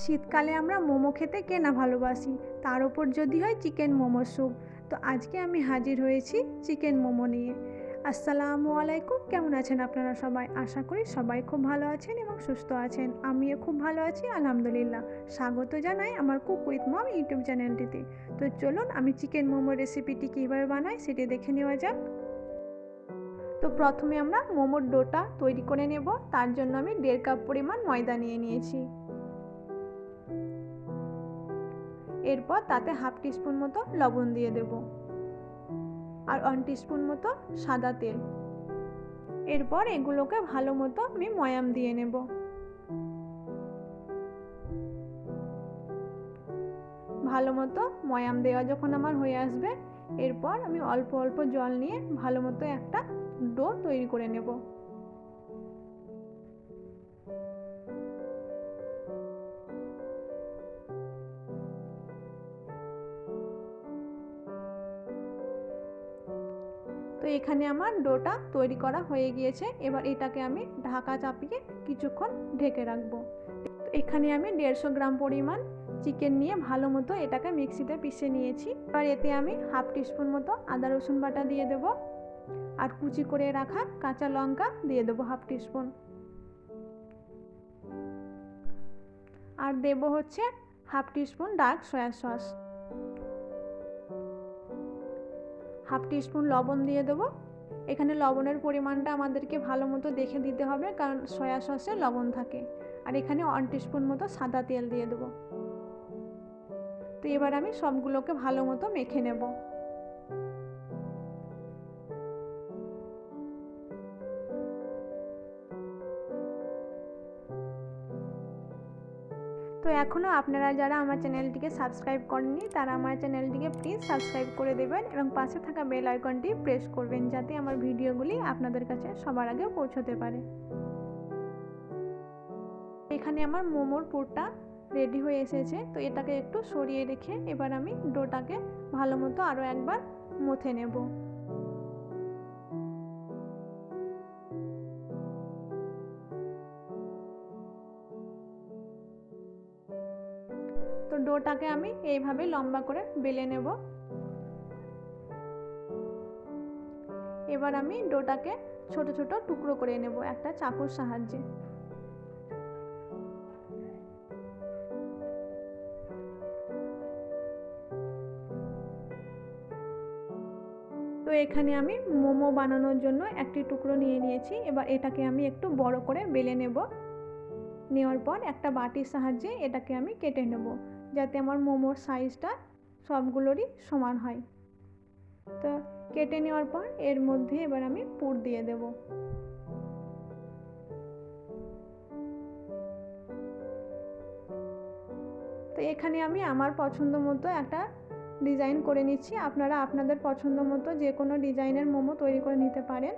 শীতকালে আমরা মোমো খেতে কে না ভালোবাসি, তার উপর যদি হয় চিকেন মোমো স্যুপ। তো আজকে আমি হাজির হয়েছি চিকেন মোমো নিয়ে। আসসালামু আলাইকুম, কেমন আছেন আপনারা সবাই? আশা করি সবাই খুব ভালো আছেন এবং সুস্থ আছেন। আমিও খুব ভালো আছি আলহামদুলিল্লাহ। স্বাগত জানাই আমার কুক উইথ মম ইউটিউব চ্যানেলটিতে। তো চলুন আমি চিকেন মোমো রেসিপিটি কীভাবে বানাই সেটি দেখে নেওয়া যাক। তো প্রথমে আমরা মোমোর ডোটা তৈরি করে নেব। তার জন্য আমি 1.5 কাপ পরিমাণ ময়দা নিয়ে নিয়েছি। এরপর তাতে হাফ টিস্পুন মতো লবণ দিয়ে দেব আর 1 টিস্পুন মতো সাদা তেল। এরপর এগুলোকে ভালো মতো আমি ময়াম দিয়ে নেব। ভালো মতো ময়াম দেওয়া যখন আমার হয়ে আসবে, এরপর আমি অল্প অল্প জল নিয়ে ভালো মতো একটা ডো তৈরি করে নেব। তো এখানে আমার ডোটা তৈরি করা হয়ে গিয়েছে। এবার এটাকে আমি ঢাকা চাপিয়ে কিছুক্ষণ ঢেকে রাখবো। এখানে আমি 150 গ্রাম পরিমাণ চিকেন নিয়ে ভালো মতো এটাকে মিক্সিতে পিষে নিয়েছি। এবার এতে আমি হাফ টিস্পুন মতো আদা রসুন বাটা দিয়ে দেব আর কুচি করে রাখা কাঁচা লঙ্কা দিয়ে দেবো হাফ টিস্পুন। আর দেব হচ্ছে half teaspoon dark soya sauce. Half teaspoon লবণ দিয়ে দেবো। এখানে লবণের পরিমাণটা আমাদেরকে ভালো মতো দেখে দিতে হবে, কারণ সয়া সসে লবণ থাকে। আর এখানে 1 টিস্পুন মতো সাদা তেল দিয়ে দেবো। তো এবার আমি সবগুলোকে ভালো মতো মেখে নেব। তো এখনও আপনারা যারা আমার চ্যানেলটিকে সাবস্ক্রাইব করেননি, তারা আমার চ্যানেলটিকে প্লিজ সাবস্ক্রাইব করে দেবেন এবং পাশে থাকা বেল আইকনটি প্রেস করবেন, যাতে আমার ভিডিওগুলি আপনাদের কাছে সবার আগে পৌঁছতে পারে। এখানে আমার মোমোর পুরটা রেডি হয়ে এসেছে। তো এটাকে একটু সরিয়ে রেখে এবার আমি ডোটাকে ভালো মতো আরও একবার মথে নেব। তো ডোটাকে আমি এইভাবে লম্বা করে বেলে নেব। এবার আমি ডোটাকে ছোট ছোট টুকরো করে নেব একটা চাকুর সাহায্যে। তো এখানে আমি মোমো বানানোর জন্য একটি টুকরো নিয়ে নিয়েছি। এবার এটাকে আমি একটু বড় করে বেলে নেব। নেওয়ার পর একটা বাটির সাহায্যে এটাকে আমি কেটে নেব, যাতে আমার মোমোর সাইজটা সবগুলোরই সমান হয়। তো কেটে নেওয়ার পর এর মধ্যে এবার আমি পুর দিয়ে দেব। তো এখানে আমি আমার পছন্দ মতো একটা ডিজাইন করে নিচ্ছি। আপনারা আপনাদের পছন্দ মতো যে কোনো ডিজাইনের মোমো তৈরি করে নিতে পারেন।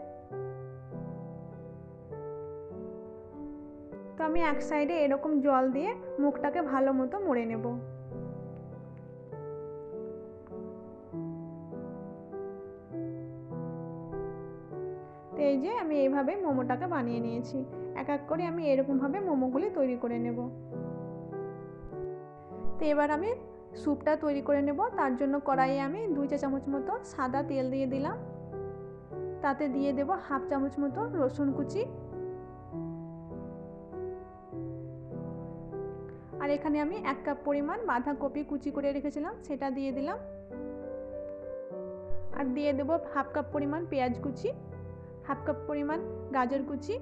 তো আমি এক সাইডে এরকম জল দিয়ে মুখটাকে ভালো মতো মুড়ে নেব। তো এই যে আমি এইভাবে মোমোটাকে বানিয়ে নিয়েছি। এক এক করে আমি এরকমভাবে মোমোগুলি তৈরি করে নেব। তো এবার আমি স্যুপটা তৈরি করে নেব। তার জন্য কড়াইয়ে আমি 2 চা চামচ মতো সাদা তেল দিয়ে দিলাম। তাতে দিয়ে দেব হাফ চামচ মতো রসুন কুচি। আর এখানে আমি 1 কাপ পরিমাণ বাঁধাকপি কুচি করে রেখেছিলাম, সেটা দিয়ে দিলাম। আর দিয়ে দেব হাফ কাপ পরিমাণ পেঁয়াজ কুচি, হাফ কাপ পরিমাণ গাজর কুচি।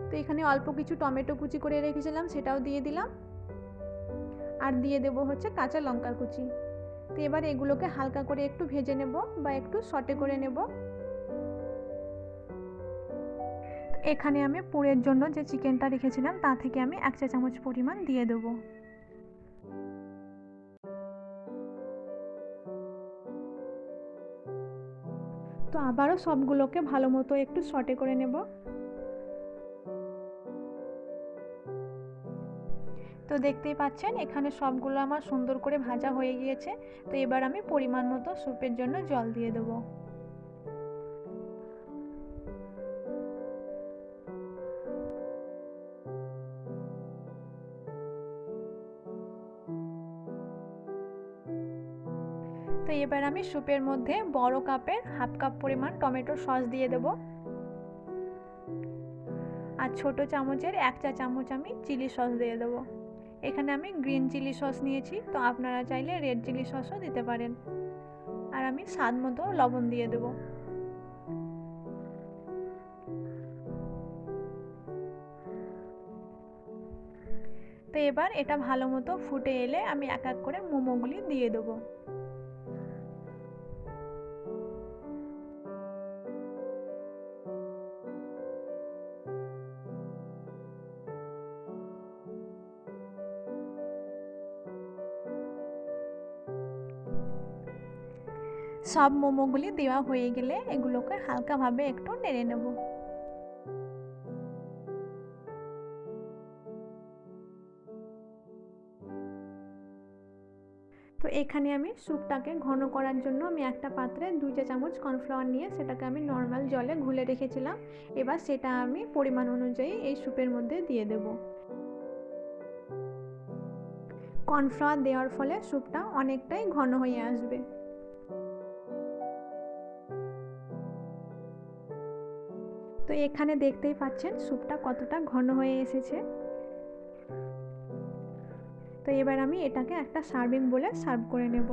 তো এখানে অল্প কিছু টমেটো কুচি করে রেখেছিলাম, সেটাও দিয়ে দিলাম। আর দিয়ে দেব হচ্ছে কাঁচা লঙ্কা কুচি। তো এবার এগুলোকে হালকা করে একটু ভেজে নেব বা একটু সটে করে নেব। এখানে আমি পুরের জন্য যে চিকেনটা রেখেছিলাম তা থেকে আমি 1 চা চামচ পরিমাণ দিয়ে দেব। তো আবারও সবগুলোকে ভালো মতো একটু সটে করে নেব। তো দেখতেই পাচ্ছেন এখানে সবগুলো আমার সুন্দর করে ভাজা হয়ে গিয়েছে। তো এবার আমি পরিমাণ মতো স্যুপের জন্য জল দিয়ে দেবো। তো এবার আমি স্যুপের মধ্যে বড় কাপের হাফ কাপ পরিমাণ টমেটো সস দিয়ে দেব, আর ছোট চামচের 1 চা চামচ আমি চিলি সস দিয়ে দেব। এখানে আমি গ্রিন চিলি সস নিয়েছি, তো আপনারা চাইলে রেড চিলি সসও দিতে পারেন। আর আমি স্বাদ মতো লবণ দিয়ে দেব। তো এবার এটা ভালো মতো ফুটে এলে আমি এক এক করে মোমোগুলি দিয়ে দেবো। সব মোমোগুলি দেওয়া হয়ে গেলে এগুলোকে হালকাভাবে একটু নেড়ে নেব। তো এখানে আমি স্যুপটাকে ঘন করার জন্য আমি একটা পাত্রে 2 চা চামচ কর্নফ্লাওয়ার নিয়ে সেটাকে আমি নর্মাল জলে ঘুলে রেখেছিলাম। এবার সেটা আমি পরিমাণ অনুযায়ী এই স্যুপের মধ্যে দিয়ে দেব। কর্নফ্লাওয়ার দেওয়ার ফলে স্যুপটা অনেকটাই ঘন হয়ে আসবে। তো এখানে দেখতেই পাচ্ছেন স্যুপটা কতটা ঘন হয়ে এসেছে। তো এবার আমি এটাকে একটা সার্ভিং বলে সার্ভ করে নেব।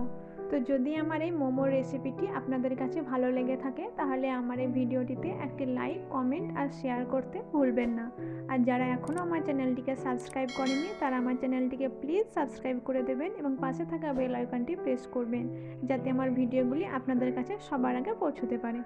তো যদি আমার এই মোমোর রেসিপিটি আপনাদের কাছে ভালো লেগে থাকে তাহলে আমার এই ভিডিওটিতে একটি লাইক, কমেন্ট আর শেয়ার করতে ভুলবেন না। আর যারা এখনও আমার চ্যানেলটিকে সাবস্ক্রাইব করেনি তারা আমার চ্যানেলটিকে প্লিজ সাবস্ক্রাইব করে দেবেন এবং পাশে থাকা বেল আইকনটি প্রেস করবেন, যাতে আমার ভিডিওগুলি আপনাদের কাছে সবার আগে পৌঁছতে পারে।